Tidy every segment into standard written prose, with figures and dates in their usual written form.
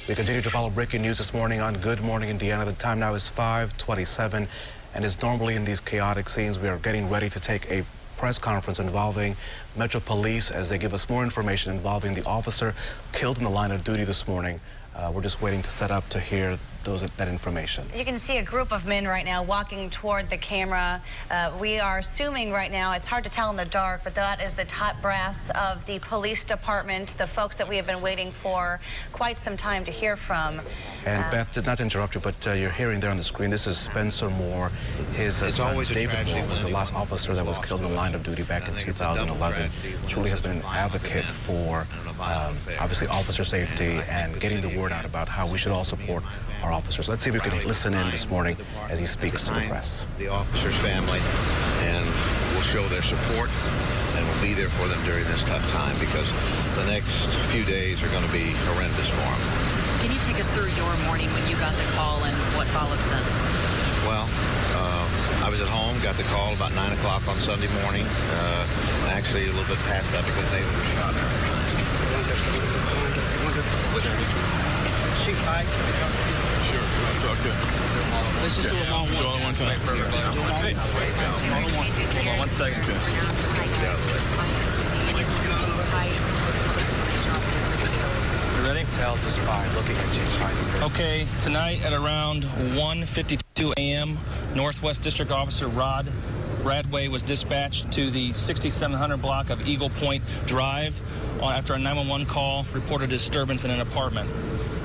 We continue to follow breaking news this morning on Good Morning Indiana. The time now is 5:27, and as normally in these chaotic scenes, we are getting ready to take a press conference involving Metro Police as they give us more information involving the officer killed in the line of duty this morning. We're just waiting to set up to hear that information. You can see a group of men right now walking toward the camera. We are assuming right now, it's hard to tell in the dark, but that is the top brass of the police department, the folks that we have been waiting for quite some time to hear from. And Beth, did not interrupt you, but you're hearing there on the screen, this is Spencer Moore. His son, David Moore, was the last officer that was killed in the line of duty back in 2011. Truly has been an advocate for, obviously, officer safety and getting the word out about how we should all support our officers. Let's see if we can listen in this morning as he speaks to the press. The officers' family, and we'll show their support, and we'll be there for them during this tough time, because the next few days are going to be horrendous for them. Can you take us through your morning when you got the call and what followed since? Well, I was at home, got the call about 9 o'clock on Sunday morning, actually a little bit past that because they were shot. Chief, hi. Sure, I'll talk to him. Let's just do it all one time. Hey, hold on 1 second. Okay. You ready? Tell just by looking at Chief Hyde. Okay, tonight at around 1:52 a.m., Northwest District Officer Rod Bradway was dispatched to the 6700 block of Eagle Point Drive after a 911 call reported disturbance in an apartment.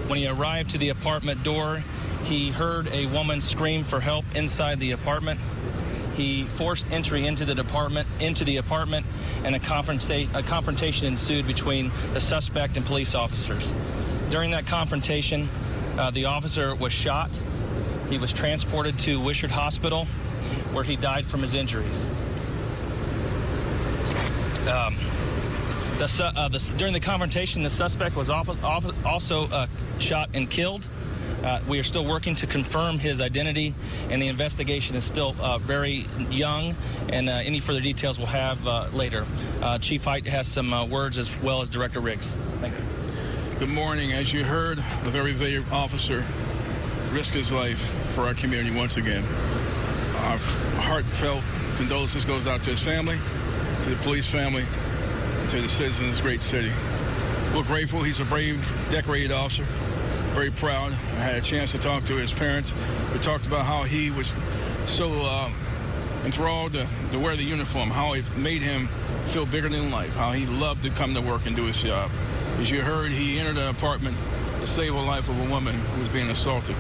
When he arrived to the apartment door, he heard a woman scream for help inside the apartment. He forced entry into the apartment, and a confrontation ensued between the suspect and police officers. During that confrontation, the officer was shot. He was transported to Wishart Hospital, where he died from his injuries. During the confrontation, the suspect was also shot and killed. We are still working to confirm his identity, and the investigation is still very young, and any further details we'll have later. Chief Hite has some words, as well as Director Riggs. Thank you. Good morning. As you heard, a very brave officer risked his life for our community once again. Our heartfelt condolences goes out to his family, to the police family, and to the citizens of this great city. We're grateful. He's a brave, decorated officer. Very proud. I had a chance to talk to his parents. We talked about how he was so enthralled to wear the uniform, how it made him feel bigger than life, how he loved to come to work and do his job. As you heard, he entered an apartment to save the life of a woman who was being assaulted,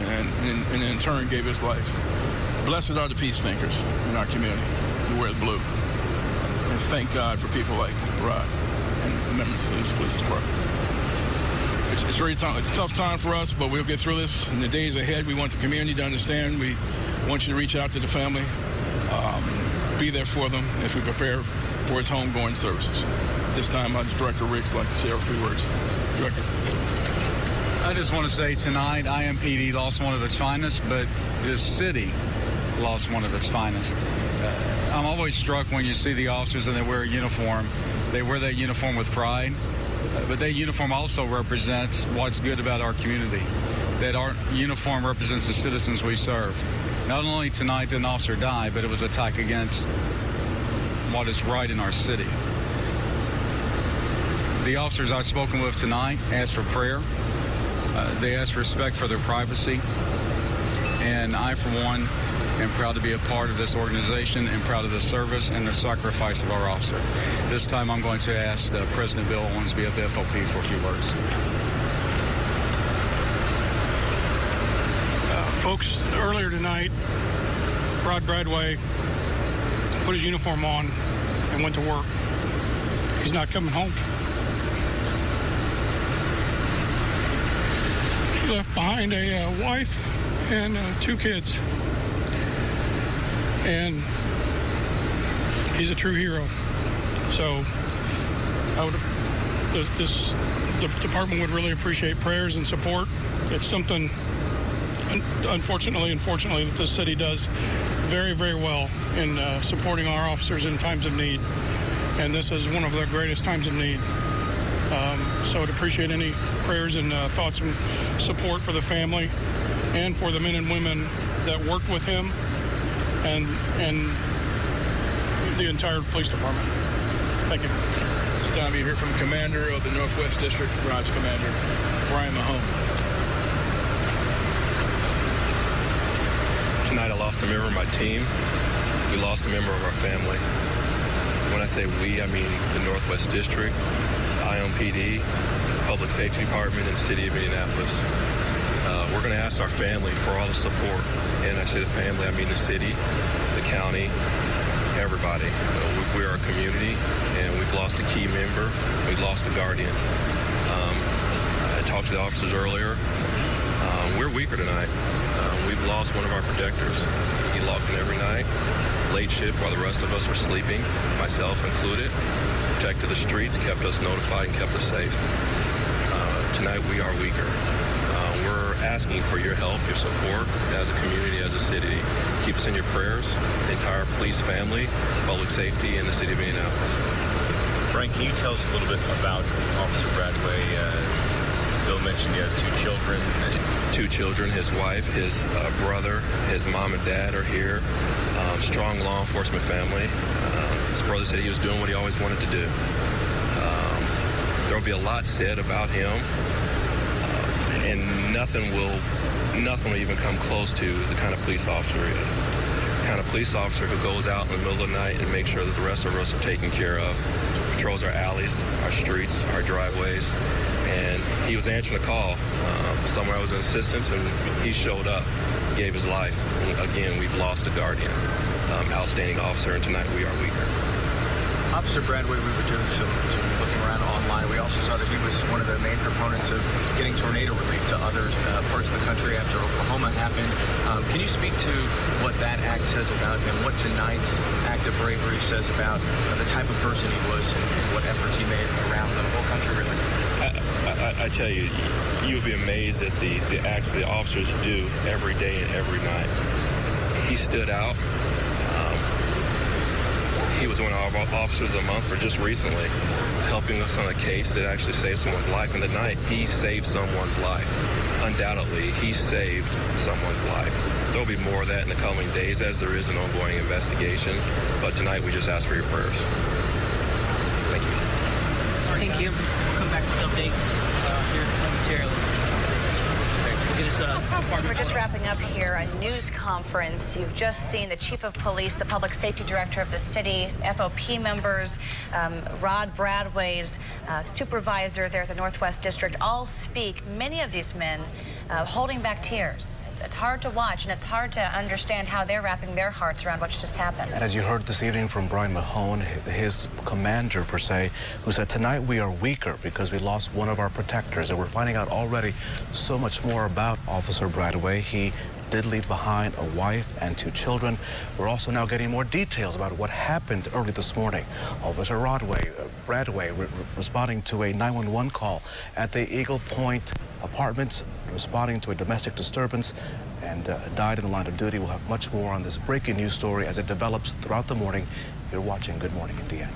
and in turn gave his life. Blessed are the peacemakers in our community who wear the blue. And thank God for people like Rod and the members of this police department. It's a tough time for us, but we'll get through this. In the days ahead, we want the community to understand. We want you to reach out to the family, be there for them as we prepare for his homegoing services. This time, Director Riggs would like to share a few words. Director. I just want to say tonight, IMPD lost one of its finest, but this city lost one of its finest. I'm always struck when you see the officers and they wear a uniform. They wear that uniform with pride. But that uniform also represents what's good about our community. That our uniform represents the citizens we serve. Not only tonight did an officer die, but it was an attack against what is right in our city. The officers I've spoken with tonight asked for prayer. They asked for respect for their privacy. And I, for one, am proud to be a part of this organization and proud of the service and the sacrifice of our officer. This time I'm going to ask President Bill Owensby of the FOP for a few words. Folks, earlier tonight, Rod Bradway put his uniform on and went to work. He's not coming home. He left behind a wife and 2 kids. And he's a true hero. So the department would really appreciate prayers and support. It's something, unfortunately, that this city does very, very well in supporting our officers in times of need. And this is one of the greatest times of need. So I'd appreciate any prayers and thoughts and support for the family and for the men and women that worked with him and the entire police department. Thank you. It's time to hear from Commander of the Northwest District, Rod's Commander, Brian Mahone. Tonight I lost a member of my team. We lost a member of our family. When I say we, I mean the Northwest District, IMPD, the Public Safety Department, and the City of Indianapolis. We're going to ask our family for all the support. And I say the family, I mean the city, the county, everybody. We are a community, and we've lost a key member. We've lost a guardian. I talked to the officers earlier. We're weaker tonight. We've lost one of our protectors. He logged in every night, late shift while the rest of us are sleeping, myself included, protected the streets, kept us notified, and kept us safe. Tonight we are weaker. We're asking for your help, your support as a community, as a city. Keep us in your prayers, the entire police family, public safety, and the city of Indianapolis. Brian, can you tell us a little bit about Officer Bradway? Bill mentioned he has 2 children. 2 children, his wife, his brother, his mom and dad are here. Strong law enforcement family. His brother said he was doing what he always wanted to do. There will be a lot said about him, and nothing will even come close to the kind of police officer he is. The kind of police officer who goes out in the middle of the night and makes sure that the rest of us are taken care of. Patrols our alleys, our streets, our driveways, and he was answering a call. Somewhere I was in assistance, and he showed up, gave his life. And again, we've lost a guardian. Outstanding officer, and tonight we are weaker. Officer Bradway, we were doing some looking around online. We also saw that he was one of the main proponents of getting tornado relief to other parts of the country after Oklahoma happened. Can you speak to what that act says about him, what tonight's act of bravery says about the type of person he was and what efforts he made around the whole country, really? I tell you, you would be amazed at the acts the officers do every day and every night. He stood out. He was one of our officers of the month for just recently, helping us on a case that actually saved someone's life. And tonight, he saved someone's life. Undoubtedly, he saved someone's life. There'll be more of that in the coming days as there is an ongoing investigation. But tonight, we just ask for your prayers. Thank you. Thank you. We'll come back with updates here momentarily. We're just wrapping up here a news conference. You've just seen the Chief of Police, the Public Safety Director of the city, FOP members, Rod Bradway's supervisor there at the Northwest District, all speak. Many of these men holding back tears. It's hard to watch, and it's hard to understand how they're wrapping their hearts around what's just happened. And as you heard this evening from Brian Mahone, his commander, per se, who said, tonight we are weaker because we lost one of our protectors. And we're finding out already so much more about Officer Bradway. He did leave behind a wife and 2 children. We're also now getting more details about what happened early this morning. Officer Bradway responding to a 911 call at the Eagle Point Apartments, responding to a domestic disturbance, and died in the line of duty. We'll have much more on this breaking news story as it develops throughout the morning. You're watching Good Morning Indiana.